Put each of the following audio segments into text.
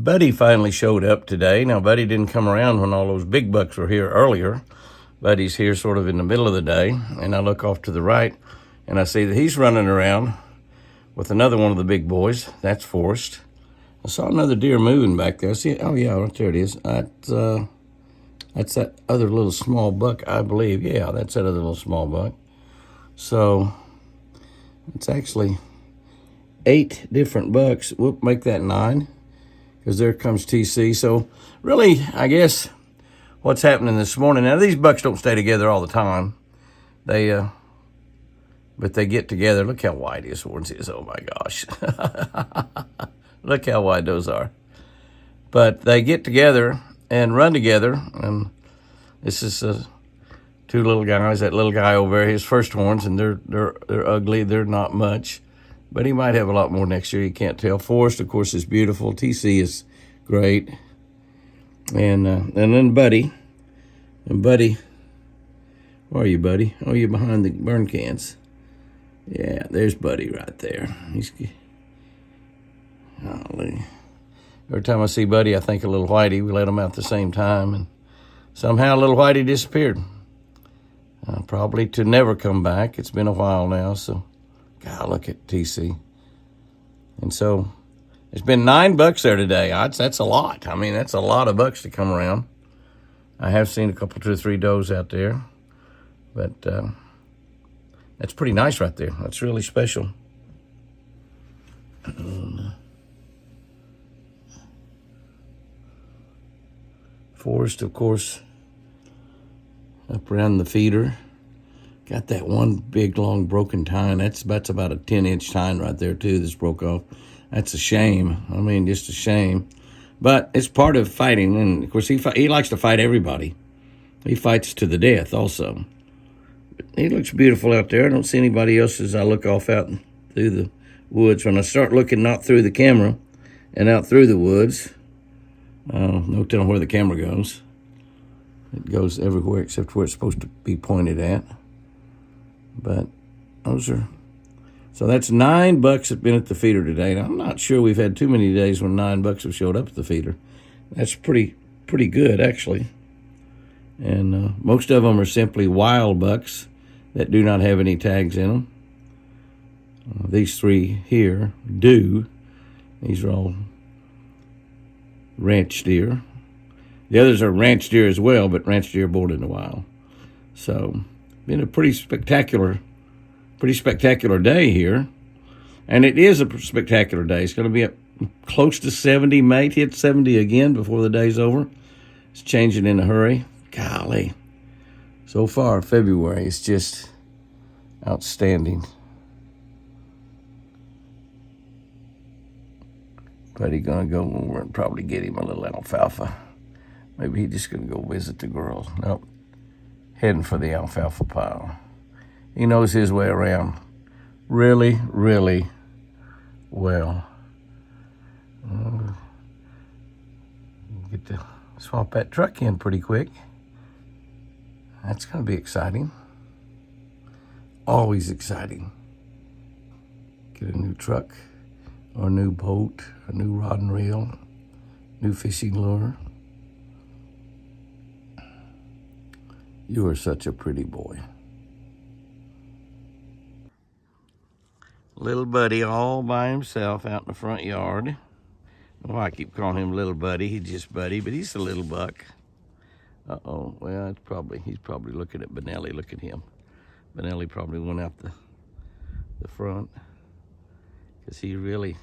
Buddy finally showed up today. Now, Buddy didn't come around when all those big bucks were here earlier. Buddy's here sort of in the middle of the day, and I look off to the right, and I see that he's running around with another one of the big boys. That's Forrest. I saw another deer moving back there. See, oh yeah, right there it is. That's that other little small buck, I believe. Yeah, that's that other little small buck. So it's actually 8 different bucks. We'll make that 9. Because there comes TC. So really, I guess what's happening this morning, now these bucks don't stay together all the time. But they get together. Look how wide his horns is. Oh my gosh. Look how wide those are. But they get together and run together. And this is 2 little guys. That little guy over there, his first horns, and they're ugly. They're not much. But he might have a lot more next year. You can't tell. Forrest, of course, is beautiful. TC is great. And then Buddy. And Buddy, where are you, Buddy? Oh, you're behind the burn cans. Yeah, there's Buddy right there. Golly. Every time I see Buddy, I think of little Whitey. We let them out at the same time. And somehow little Whitey disappeared. Probably to never come back. It's been a while now, so... God, look at TC. And so there's been 9 bucks there today. That's a lot. I mean, that's a lot of bucks to come around. I have seen a couple, 2 or 3 does out there. But that's pretty nice right there. That's really special. Forrest, of course, up around the feeder. Got that one big, long, broken tine. That's about a 10-inch tine right there, too, that's broke off. That's a shame. I mean, just a shame. But it's part of fighting. And, of course, he likes to fight everybody. He fights to the death also. But he looks beautiful out there. I don't see anybody else as I look off out through the woods. When I start looking not through the camera and out through the woods, no telling where the camera goes. It goes everywhere except where it's supposed to be pointed at. But those are, so that's 9 bucks have been at the feeder today. And I'm not sure we've had too many days when 9 bucks have showed up at the feeder. That's pretty good, actually. And most of them are simply wild bucks that do not have any tags in them. These 3 here do. These are all ranch deer. The others are ranch deer as well, but ranch deer born in the wild. So... been a pretty spectacular day here. And it is a spectacular day. It's going to be up close to 70, might hit 70 again before the day's over. It's changing in a hurry. Golly. So far, February is just outstanding. But he's going to go over and probably get him a little alfalfa. Maybe he's just going to go visit the girls. Nope. Heading for the alfalfa pile. He knows his way around really, really well. Get to swap that truck in pretty quick. That's going to be exciting. Always exciting. Get a new truck or a new boat, a new rod and reel, new fishing lure. You are such a pretty boy. Little Buddy all by himself out in the front yard. Oh, I keep calling him Little Buddy. He's just Buddy, but he's a little buck. Uh-oh. Well, he's probably looking at Benelli. Look at him. Benelli probably went out the front because he really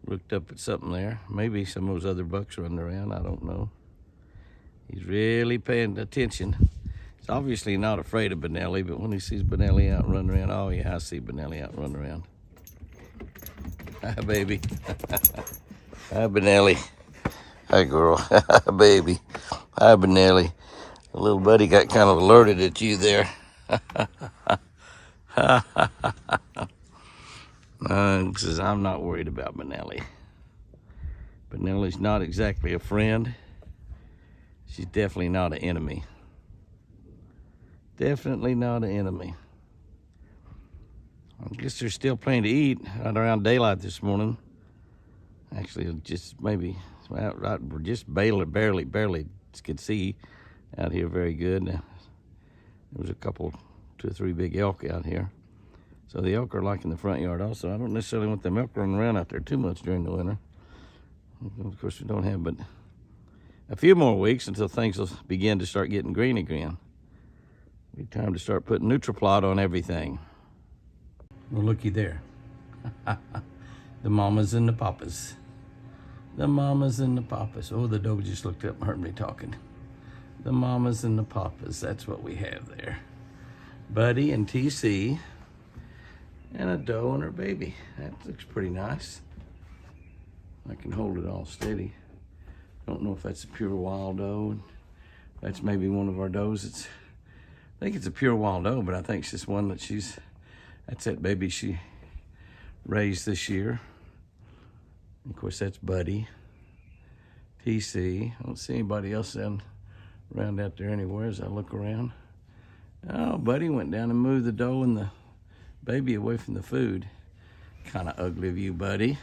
looked up at something there. Maybe some of those other bucks running around. I don't know. He's really paying attention. He's obviously not afraid of Benelli, but when he sees Benelli out running around, oh yeah, I see Benelli out running around. Hi, baby. Hi, Benelli. Hi, girl. Hi, baby. Hi, Benelli. The little buddy got kind of alerted at you there. Says, I'm not worried about Benelli. Benelli's not exactly a friend. She's definitely not an enemy. Definitely not an enemy. I guess there's still plenty to eat right around daylight this morning. Actually, just maybe just barely could see out here very good. There was a couple, 2 or 3 big elk out here. So the elk are like in the front yard also. I don't necessarily want them elk running around out there too much during the winter. Of course, we don't have but a few more weeks until things will begin to start getting green again. It'll be time to start putting NutriPlot on everything. Well, looky there. The mamas and the papas. The mamas and the papas. Oh, the doe just looked up and heard me talking. The mamas and the papas, that's what we have there. Buddy and TC, and a doe and her baby. That looks pretty nice. I can hold it all steady. Don't know if that's a pure wild doe. That's maybe one of our does. I think it's a pure wild doe, but I think it's just one that that's that baby she raised this year. Of course, that's Buddy, TC. I don't see anybody else around out there anywhere as I look around. Oh, Buddy went down and moved the doe and the baby away from the food. Kind of ugly of you, Buddy.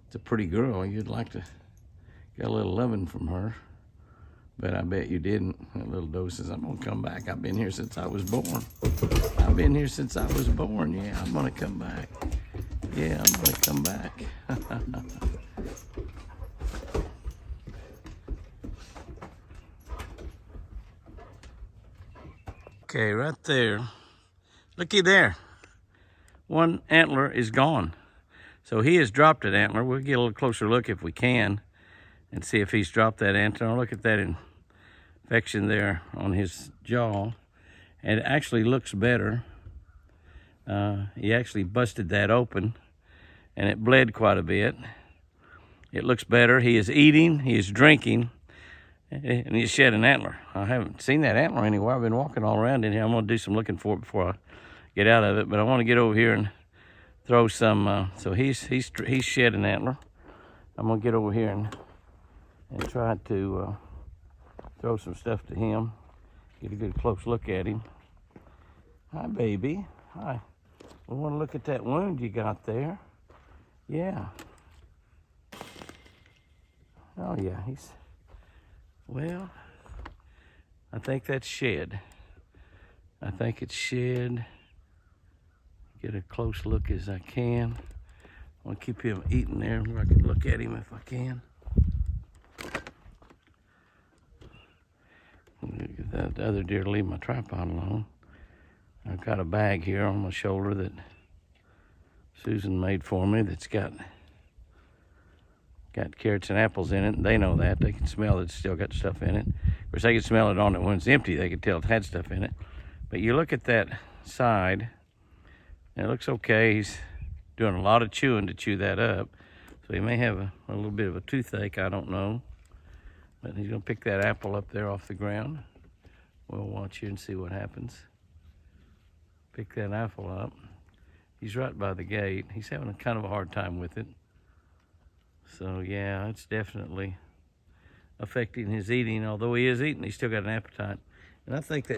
It's a pretty girl. You'd like to get a little loving from her, but I bet you didn't. That little doe says, I'm gonna come back. I've been here since I was born. I've been here since I was born. Yeah, I'm gonna come back. Yeah, I'm gonna come back. Okay, right there. Looky there. One antler is gone. So he has dropped an antler. We'll get a little closer look if we can and see if he's dropped that antler. Look at that infection there on his jaw. And it actually looks better. He actually busted that open and it bled quite a bit. It looks better. He is eating, he is drinking, and he shed an antler. I haven't seen that antler anywhere. I've been walking all around in here. I'm gonna do some looking for it before I get out of it, but I want to get over here and throw some, so he's shed an antler. I'm gonna get over here and try to throw some stuff to him, get a good close look at him. Hi, baby. Hi. We want to look at that wound you got there. Yeah. Oh, yeah. Well, I think that's shed. I think it's shed. Get a close look as I can. I want to keep him eating there where I can look at him if I can. Get the other deer to leave my tripod alone. I've got a bag here on my shoulder that Susan made for me that's got carrots and apples in it. They know that. They can smell it. It's still got stuff in it. Of course, they can smell it on it when it's empty. They can tell it had stuff in it. But you look at that side, and it looks okay. He's doing a lot of chewing to chew that up. So he may have a little bit of a toothache. I don't know. But he's going to pick that apple up there off the ground. We'll watch you and see what happens. Pick that apple up. He's right by the gate. He's having a kind of a hard time with it. So yeah, it's definitely affecting his eating. Although he is eating, he's still got an appetite. And I think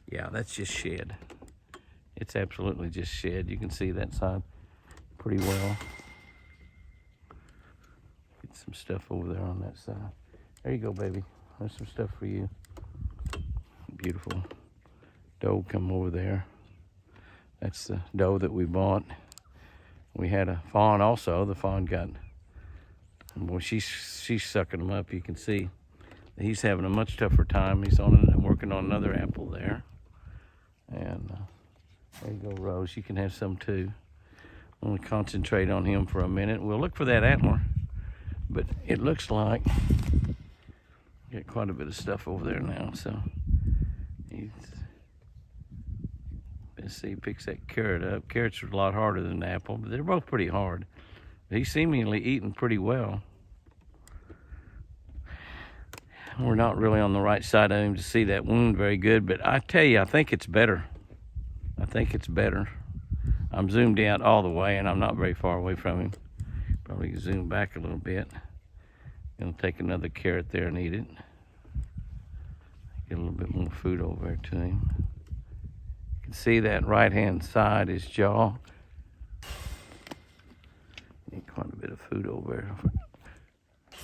yeah, that's just shed. It's absolutely just shed. You can see that side pretty well. Get some stuff over there on that side. There you go, baby. There's some stuff for you. Beautiful doe come over there. That's the doe that we bought. We had a fawn also. The fawn got, boy, she's sucking them up. You can see he's having a much tougher time. He's working on another apple there. And there you go, Rose. You can have some too. I'm gonna concentrate on him for a minute. We'll look for that antler, but it looks like got quite a bit of stuff over there now. So let's see, he picks that carrot up. Carrots are a lot harder than the apple, but they're both pretty hard. But he's seemingly eating pretty well. We're not really on the right side of him to see that wound very good, but I tell you, I think it's better. I think it's better. I'm zoomed out all the way, and I'm not very far away from him. Probably zoom back a little bit. Gonna take another carrot there and eat it. Get a little bit more food over there to him. You can see that right-hand side, his jaw. Need quite a bit of food over there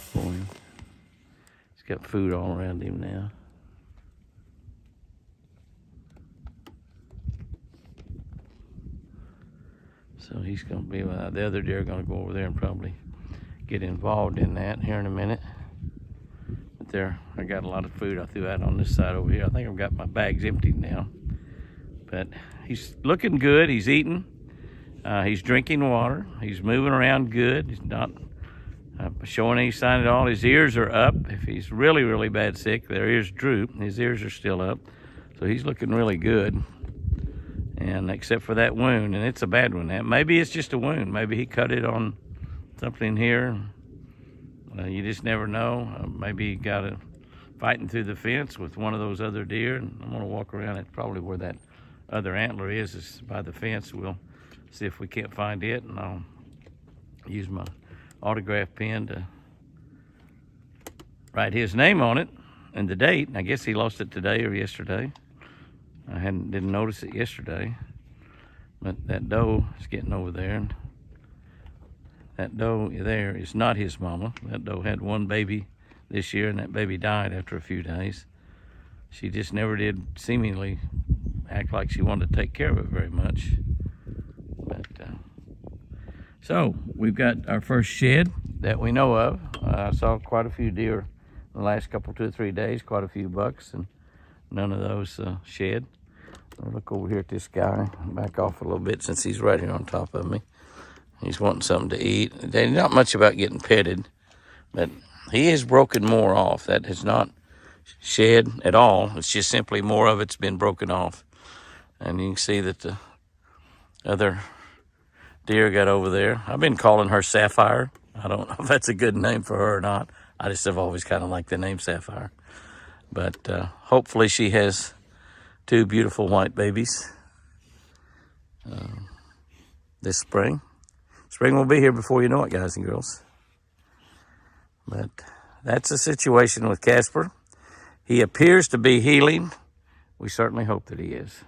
for him. He's got food all around him now. So he's going to be, the other deer are going to go over there and probably get involved in that here in a minute. But there, I got a lot of food I threw out on this side over here. I think I've got my bags emptied now. But he's looking good. He's eating. He's drinking water. He's moving around good. He's not showing any sign at all. His ears are up. If he's really, really bad sick, their ears droop. His ears are still up. So he's looking really good. And except for that wound, and it's a bad one. Maybe it's just a wound. Maybe he cut it on something here. You just never know. Maybe he got it fighting through the fence with one of those other deer. And I'm gonna walk around. That's probably where that other antler is by the fence. We'll see if we can't find it, and I'll use my autograph pen to write his name on it and the date. I guess he lost it today or yesterday. I didn't notice it yesterday, but that doe is getting over there, and that doe there is not his mama. That doe had one baby this year, and that baby died after a few days. She just never did seemingly act like she wanted to take care of it very much. But so we've got our first shed that we know of. I saw quite a few deer in the last couple, 2 or 3 days, quite a few bucks, and none of those shed. I'll look over here at this guy, back off a little bit since he's right here on top of me. He's wanting something to eat. There's not much about getting petted, but he has broken more off. That has not shed at all. It's just simply more of it's been broken off. And you can see that the other deer got over there. I've been calling her Sapphire. I don't know if that's a good name for her or not. I just have always kind of liked the name Sapphire. But hopefully she has 2 beautiful white babies this spring. Spring will be here before you know it, guys and girls. But that's the situation with Casper. He appears to be healing. We certainly hope that he is.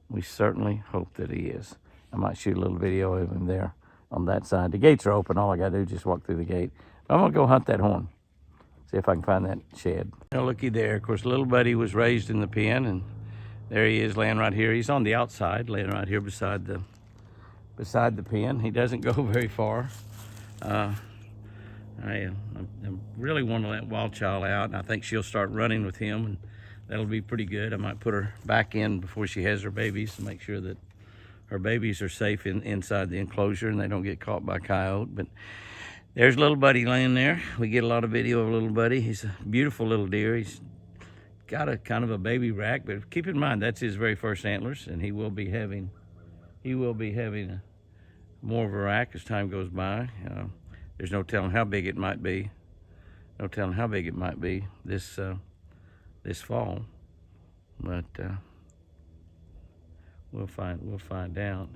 We certainly hope that he is. I might shoot a little video of him there on that side. The gates are open. All I got to do is just walk through the gate. I'm going to go hunt that horn. See if I can find that shed. Now looky there. Of course, little buddy was raised in the pen, and there he is laying right here. He's on the outside, laying right here beside the pen. He doesn't go very far. I really want to let Wild Child out, and I think she'll start running with him, and that'll be pretty good. I might put her back in before she has her babies to make sure that her babies are safe inside the enclosure and they don't get caught by coyote. But there's little buddy laying there. We get a lot of video of little buddy. He's a beautiful little deer. He's got a kind of a baby rack, but keep in mind that's his very first antlers, and he will be having more of a rack as time goes by. There's no telling how big it might be. No telling how big it might be this fall, but we'll find out.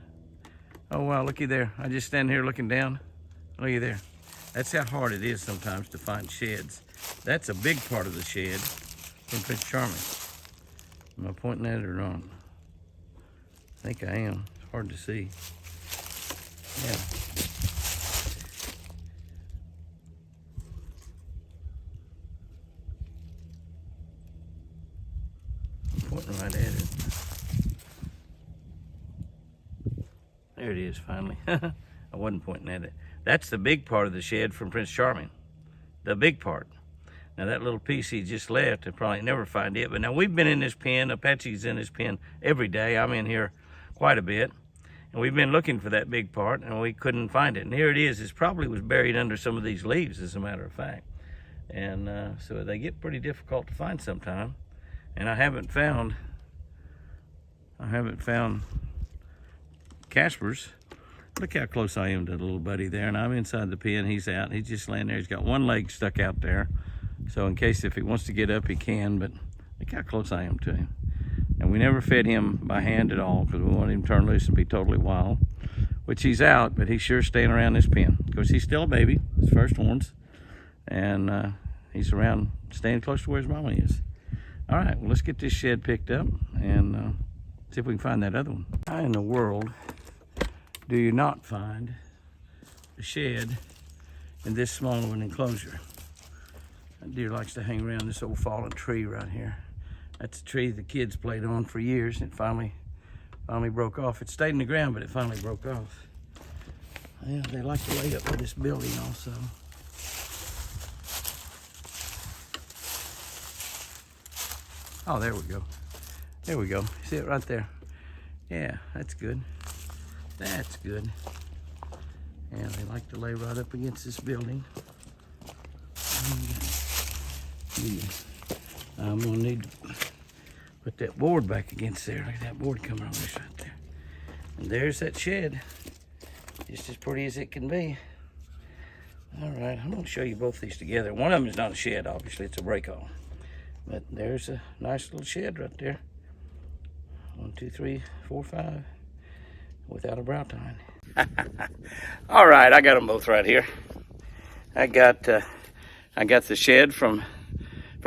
Oh wow, looky there! I just stand here looking down. Looky there. That's how hard it is sometimes to find sheds. That's a big part of the shed from Prince Charming. Am I pointing at it or not? I think I am. It's hard to see. Yeah. Pointing right at it. There it is, finally. I wasn't pointing at it. That's the big part of the shed from Prince Charming. The big part. Now that little piece he just left, I'll probably never find it. But now we've been in this pen, Apache's in this pen every day. I'm in here quite a bit. And we've been looking for that big part, and we couldn't find it. And here it is. It probably was buried under some of these leaves, as a matter of fact. And so they get pretty difficult to find sometime. And I haven't found Casper's. Look how close I am to the little buddy there, and I'm inside the pen. He's out. He's just laying there. He's got one leg stuck out there. So in case if he wants to get up, he can, but look how close I am to him. And we never fed him by hand at all because we wanted him to turn loose and be totally wild, which he's out, but he's sure staying around this pen because he's still a baby, his first horns, and he's around staying close to where his mama is. All right, well, let's get this shed picked up and see if we can find that other one. How in the world do you not find a shed in this small of an enclosure. That deer likes to hang around this old fallen tree right here. That's a tree the kids played on for years, and it finally broke off. It stayed in the ground, but it finally broke off. Yeah, they like to lay up by this building also. Oh, there we go. There we go. See it right there? Yeah, that's good. That's good. Yeah, they like to lay right up against this building. I'm gonna need to put that board back against there. Look at that board coming on this right there. And there's that shed. Just as pretty as it can be. All right, I'm gonna show you both these together. One of them is not a shed, obviously, it's a break-all. But there's a nice little shed right there. 1, 2, 3, 4, 5, without a brow tine. All right, I got them both right here. I got the shed from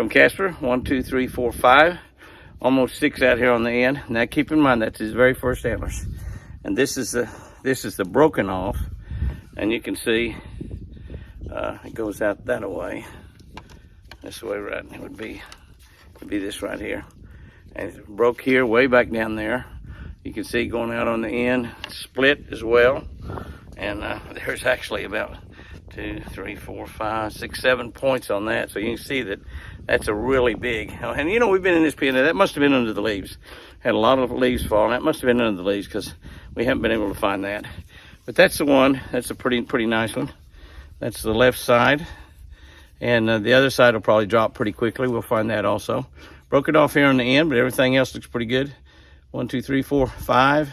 Casper. 1, 2, 3, 4, 5, almost 6 out here on the end. Now keep in mind that's his very first antlers, and this is the broken off, and you can see it goes out that way. This way, right? It would be this right here, and it broke here way back down there. You can see going out on the end, split as well, and there's actually about 2, 3, 4, 5, 6, 7 points on that. So you can see that that's a really big. And you know, we've been in this pen. That must have been under the leaves. Had a lot of leaves falling. That must have been under the leaves because we haven't been able to find that. But that's the one. That's a pretty nice one. That's the left side. And the other side will probably drop pretty quickly. We'll find that also. Broke it off here on the end, but everything else looks pretty good. 1, 2, 3, 4, 5.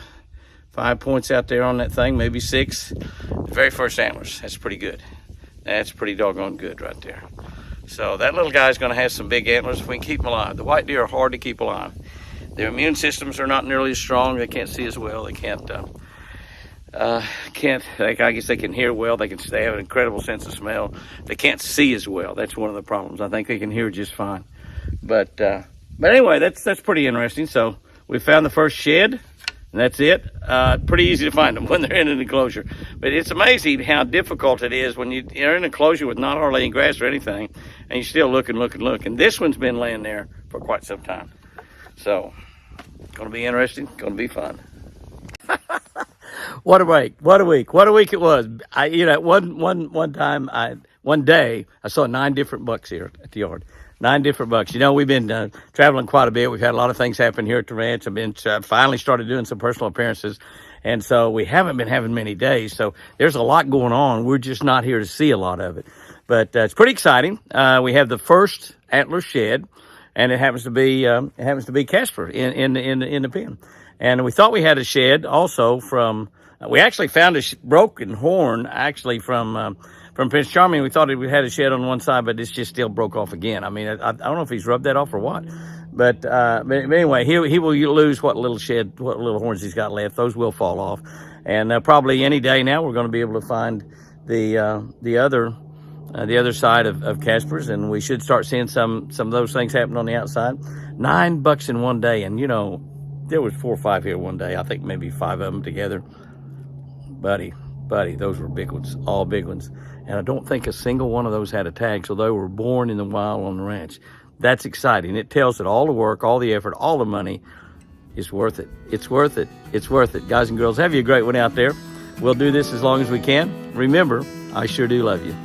5 points out there on that thing, maybe 6. The very first antlers. That's pretty good. That's pretty doggone good right there. So that little guy's going to have some big antlers if we can keep them alive. The white deer are hard to keep alive. Their immune systems are not nearly as strong. They can't see as well. They I guess they can hear well. They have an incredible sense of smell. They can't see as well. That's one of the problems. I think they can hear just fine. But anyway, that's pretty interesting. So we found the first shed, and that's it. Pretty easy to find them when they're in an enclosure. But it's amazing how difficult it is when you're in an enclosure with not hardly any grass or anything, and you still look. And this one's been laying there for quite some time. So, going to be interesting. Going to be fun. What a week! What a week! What a week it was! One day I saw 9 different bucks here at the yard. 9 different bucks. You know, we've been traveling quite a bit. We've had a lot of things happen here at the ranch. I've finally started doing some personal appearances, and so we haven't been having many days. So there's a lot going on. We're just not here to see a lot of it, but it's pretty exciting. We have the first antler shed, and it happens to be Casper in the pen. And we thought we had a shed also from. We actually found a broken horn actually from Prince Charming. We thought we had a shed on one side, but it's just still broke off again. I mean, I don't know if he's rubbed that off or what. But anyway, he will lose what little horns he's got left. Those will fall off, and probably any day now we're going to be able to find the other side of Casper's, and we should start seeing some of those things happen on the outside. 9 bucks in one day, and you know, there was 4 or 5 here one day. I think maybe 5 of them together. Buddy, those were big ones, all big ones. And I don't think a single one of those had a tag, so they were born in the wild on the ranch. That's exciting. It tells that all the work, all the effort, all the money is worth it. It's worth it. It's worth it. Guys and girls, have you a great one out there. We'll do this as long as we can. Remember, I sure do love you.